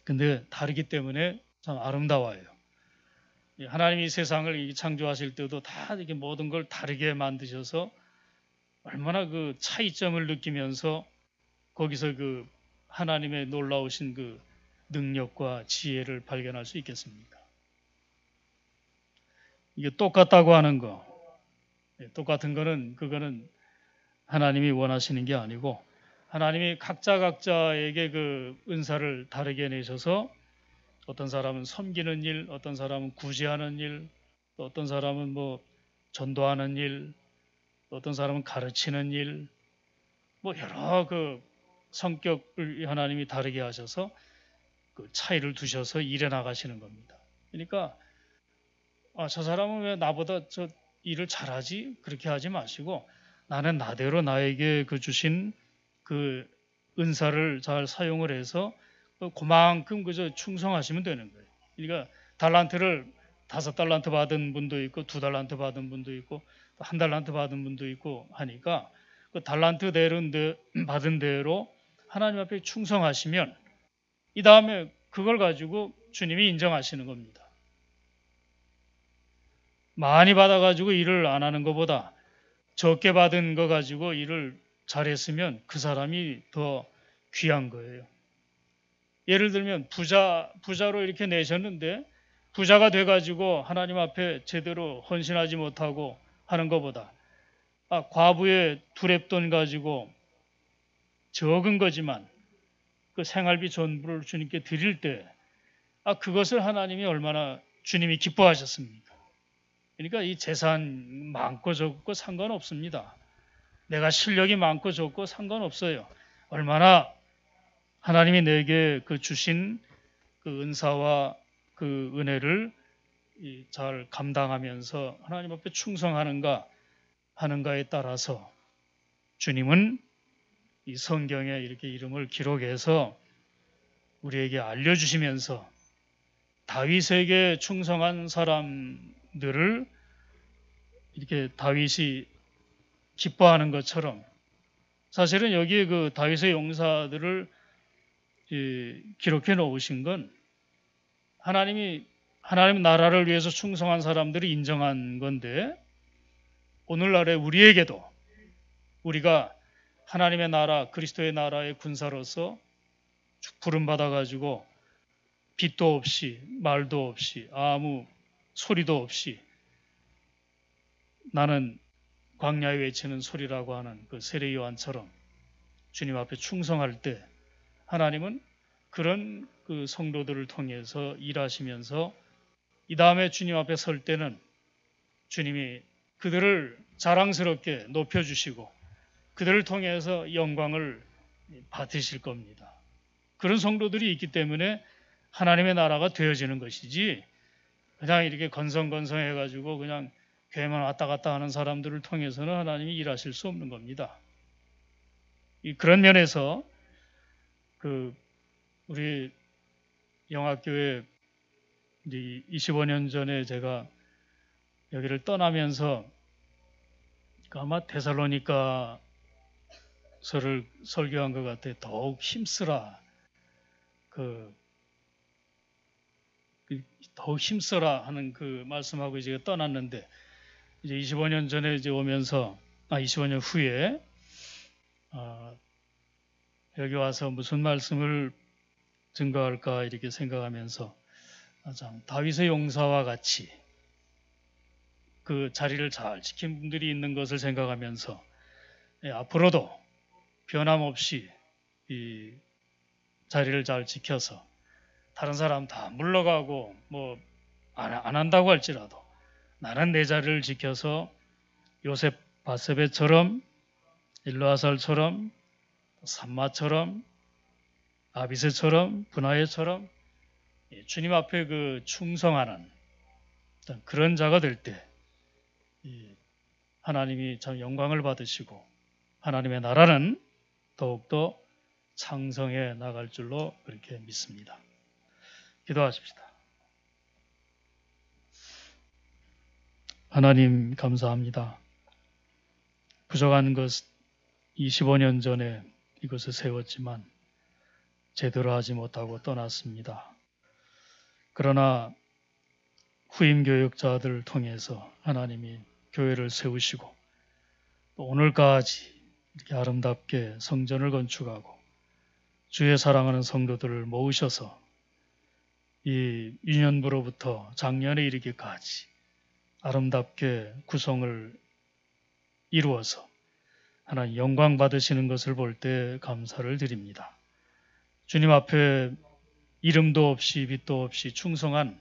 C: 근데 다르기 때문에 참 아름다워요. 하나님이 세상을 창조하실 때도 다 이렇게 모든 걸 다르게 만드셔서 얼마나 그 차이점을 느끼면서 거기서 그 하나님의 놀라우신 그 능력과 지혜를 발견할 수 있겠습니까? 이게 똑같다고 하는 거, 똑같은 거는 그거는 하나님이 원하시는 게 아니고 하나님이 각자에게 그 은사를 다르게 내셔서 어떤 사람은 섬기는 일, 어떤 사람은 구제하는 일, 또 어떤 사람은 뭐 전도하는 일, 또 어떤 사람은 가르치는 일, 뭐 여러 그 성격을 하나님이 다르게 하셔서 그 차이를 두셔서 일해 나가시는 겁니다. 그러니까 저 사람은 왜 나보다 저 일을 잘하지? 그렇게 하지 마시고 나는 나대로 나에게 그 주신 그 은사를 잘 사용을 해서 그만큼 그저 충성하시면 되는 거예요. 그러니까 달란트를 5달란트 받은 분도 있고 2달란트 받은 분도 있고 1달란트 받은 분도 있고 하니까 그 달란트 받은 대로 하나님 앞에 충성하시면 이 다음에 그걸 가지고 주님이 인정하시는 겁니다. 많이 받아가지고 일을 안 하는 것보다 적게 받은 거 가지고 일을 잘했으면 그 사람이 더 귀한 거예요. 예를 들면 부자로 이렇게 내셨는데 부자가 돼가지고 하나님 앞에 제대로 헌신하지 못하고 하는 것보다 과부의 두렙돈 가지고 적은 거지만 그 생활비 전부를 주님께 드릴 때 그것을 하나님이 얼마나 주님이 기뻐하셨습니까? 그러니까 이 재산 많고 적고 상관없습니다. 내가 실력이 많고 적고 상관없어요. 얼마나 하나님이 내게 그 주신 그 은사와 그 은혜를 잘 감당하면서 하나님 앞에 충성하는가 하는가에 따라서 주님은 이 성경에 이렇게 이름을 기록해서 우리에게 알려주시면서 다윗에게 충성한 사람들을 이렇게 다윗이 기뻐하는 것처럼 사실은 여기에 그 다윗의 용사들을 기록해 놓으신 건 하나님 나라를 위해서 충성한 사람들이 인정한 건데 오늘날에 우리가 하나님의 나라 그리스도의 나라의 군사로서 부름 받아가지고 빛도 없이 말도 없이 아무 소리도 없이 나는 광야에 외치는 소리라고 하는 그 세례 요한처럼 주님 앞에 충성할 때 하나님은 그런 그 성도들을 통해서 일하시면서 이 다음에 주님 앞에 설 때는 주님이 그들을 자랑스럽게 높여주시고 그들을 통해서 영광을 받으실 겁니다. 그런 성도들이 있기 때문에 하나님의 나라가 되어지는 것이지 그냥 이렇게 건성건성해가지고 그냥 교회만 왔다 갔다 하는 사람들을 통해서는 하나님이 일하실 수 없는 겁니다. 그런 면에서 우리 영학교회 25년 전에 제가 여기를 떠나면서 아마 데살로니가서를 설교한 것 같아요. 더욱 힘쓰라. 더욱 힘써라 하는 그 말씀하고 이제 떠났는데 이제 25년 전에 이제 오면서 25년 후에 여기 와서 무슨 말씀을 증거할까 이렇게 생각하면서 참 다윗의 용사와 같이 그 자리를 잘 지킨 분들이 있는 것을 생각하면서 앞으로도 변함없이 이 자리를 잘 지켜서 다른 사람 다 물러가고 뭐 안 한다고 할지라도 나는 내 자리를 지켜서 요셉 바세베처럼 일르아살처럼 삼마처럼 아비새처럼 분하예처럼 주님 앞에 그 충성하는 그런 자가 될 때 하나님이 참 영광을 받으시고 하나님의 나라는 더욱더 창성해 나갈 줄로 그렇게 믿습니다. 기도하십시다. 하나님 감사합니다. 부족한 것 25년 전에 이것을 세웠지만 제대로 하지 못하고 떠났습니다. 그러나 후임 교역자들을 통해서 하나님이 교회를 세우시고 또 오늘까지 이렇게 아름답게 성전을 건축하고 주의 사랑하는 성도들을 모으셔서 이 유년부로부터 작년에 이르기까지 아름답게 구성을 이루어서 하나님 영광 받으시는 것을 볼 때 감사를 드립니다. 주님 앞에 이름도 없이 빛도 없이 충성한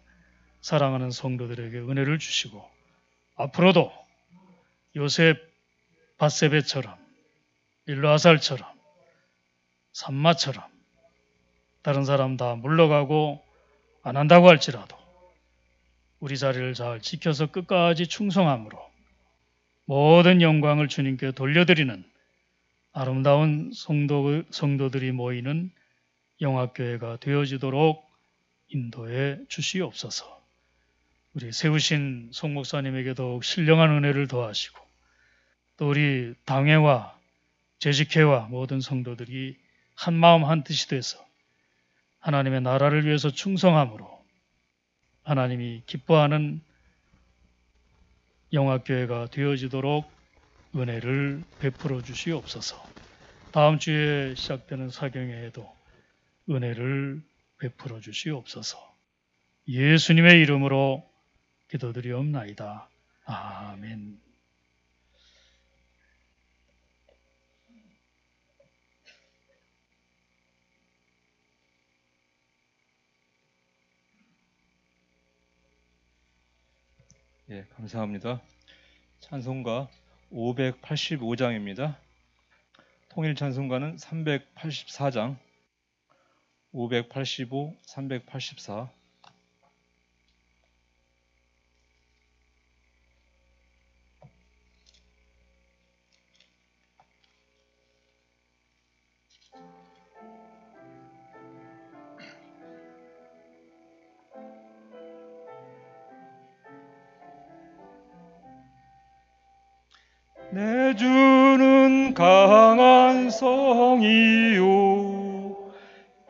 C: 사랑하는 성도들에게 은혜를 주시고 앞으로도 요셉 바세베처럼 일르아살처럼 삼마처럼 다른 사람 다 물러가고 안 한다고 할지라도 우리 자리를 잘 지켜서 끝까지 충성함으로 모든 영광을 주님께 돌려드리는 아름다운 성도들이 모이는 영학교회가 되어지도록 인도해 주시옵소서. 우리 세우신 송 목사님에게 더욱 신령한 은혜를 더하시고 또 우리 당회와 재직회와 모든 성도들이 한 마음 한 뜻이 돼서 하나님의 나라를 위해서 충성함으로 하나님이 기뻐하는 영학교회가 되어지도록 은혜를 베풀어 주시옵소서. 다음 주에 시작되는 사경회에도 은혜를 베풀어 주시옵소서. 예수님의 이름으로 기도드리옵나이다. 아멘.
B: 예, 감사합니다. 찬송가 585장입니다. 통일 찬송가는 384장, 585, 384. 내 주는 강한 성이요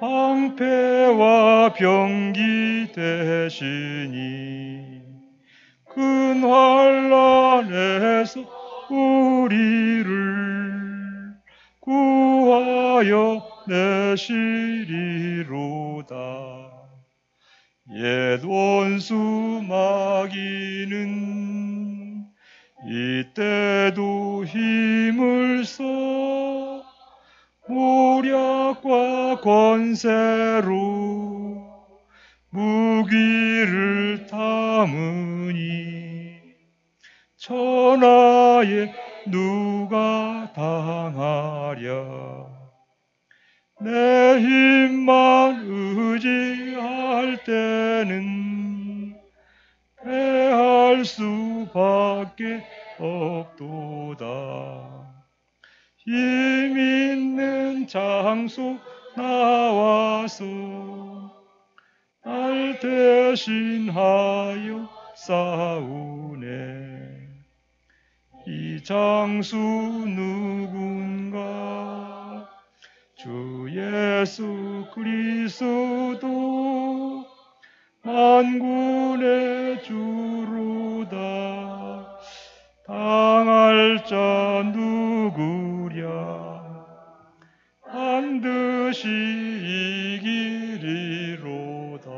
B: 방패와 병기 되시니 큰 환난에서 우리를 구하여 내시리로다. 옛 원수 마귀는 이때도 힘을 써 모략과 권세로 무기를 담으니 천하에 누가 당하랴. 내 힘만 의지할 때는 패할 수밖에 없도다. 힘 있는 장소 나와서 날 대신하여 싸우네. 이 장수 누군가? 주 예수 그리스도 만군의 주로다. 당할 자 누구랴? 반드시 이기리로다.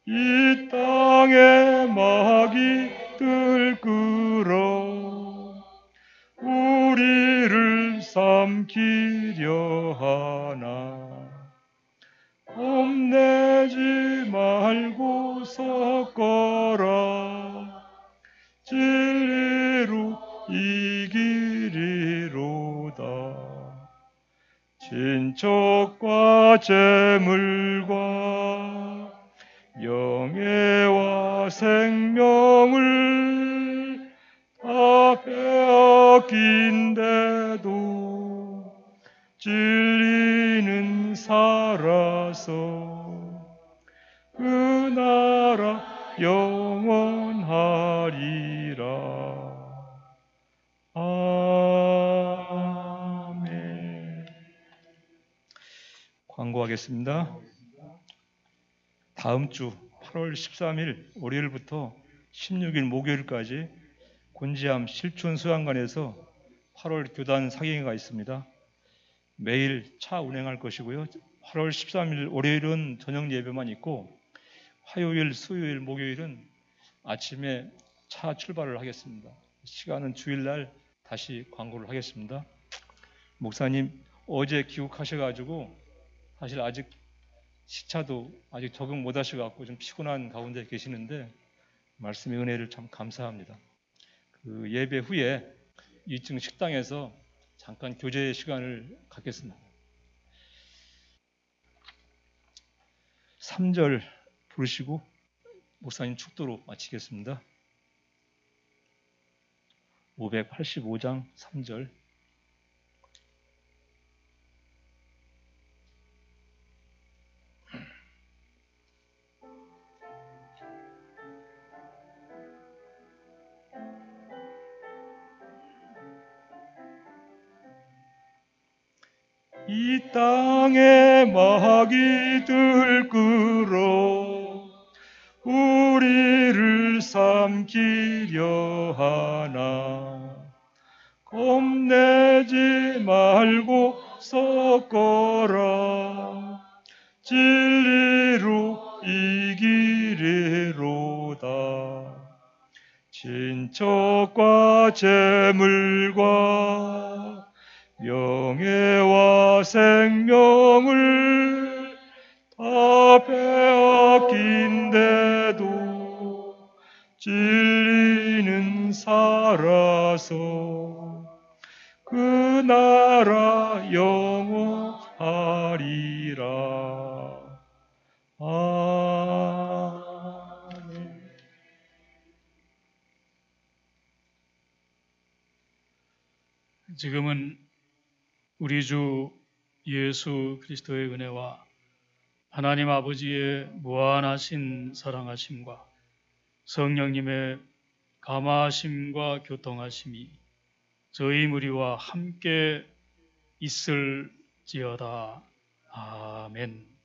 B: 이 땅에 마귀들 끌어 우리를 삼키려 하나. 겁내지 말고 섞어라. 진리로 이기리로다. 친척과 재물과 명예와 생명을 다 빼앗긴데도 진리는 살아서 그 나라 영원하리라. 아멘. 광고하겠습니다. 다음 주 8월 13일 월요일부터 16일 목요일까지 곤지암 실촌수양관에서 8월 교단 사경회가 있습니다. 매일 차 운행할 것이고요. 8월 13일 월요일은 저녁 예배만 있고 화요일, 수요일, 목요일은 아침에 차 출발을 하겠습니다. 시간은 주일날 다시 광고를 하겠습니다. 목사님 어제 귀국하셔가지고 사실 아직 시차도 아직 적응 못 하셔갖고 좀 피곤한 가운데 계시는데 말씀의 은혜를 참 감사합니다. 그 예배 후에 2층 식당에서 잠깐 교제 시간을 갖겠습니다. 3절 부르시고 목사님 축도로 마치겠습니다. 585장 3절. 이 땅에 마귀들 끌어 우리를 삼키려 하나. 겁내지 말고 섞어라. 진리로 이기리로다. 친척과 재물과 명예와 생명을 다 빼앗긴데도 진리는 살아서 그 나라 영원하리라. 아멘.
C: 지금은 우리 주 예수 그리스도의 은혜와 하나님 아버지의 무한하신 사랑하심과 성령님의 감화하심과 교통하심이 저희 무리와 함께 있을지어다. 아멘.